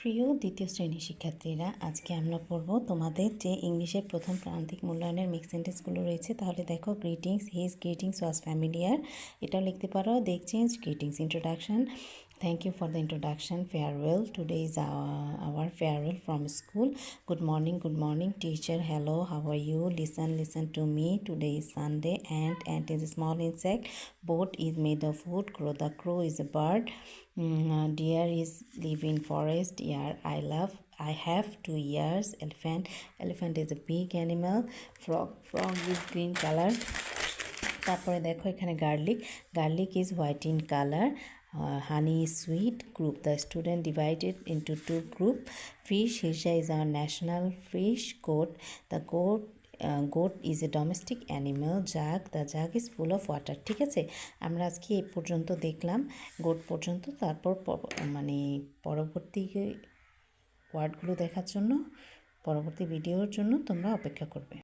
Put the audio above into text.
প্রিয় দ্বিতীয় শ্রেণীর শিক্ষার্থীরা, আজকে আমরা পড়ব তোমাদের যে ইংলিশের প্রথম প্রান্তিক মূল্যায়নের মিক্স সেন্টেন্সগুলো রয়েছে। তাহলে দেখো, greetings, his greetings was familiar, এটাও লিখতে পারো। They exchange greetings. Introduction, thank you for the introduction. Farewell, today is our farewell from school. Good morning teacher. Hello, how are you? Listen to me. Today is Sunday. Ant is a small insect. Boat is made of wood. The crow is a bird. Deer is live in forest. Yeah, I have 2 ears. Elephant is a big animal. Frog is green color. তারপরে দেখো এখানে garlic is white in colour. Honey is sweet. Group, the student divided into 2 group. Fish, Hirsha is our national fish. The goat is a domestic animal. The jug is full of water. ঠিক আছে, আমরা আজকে এই পর্যন্ত দেখলাম, goat পর্যন্ত। তারপর মানে পরবর্তী ওয়ার্ডগুলো দেখার জন্য, পরবর্তী ভিডিওর জন্য তোমরা অপেক্ষা করবে।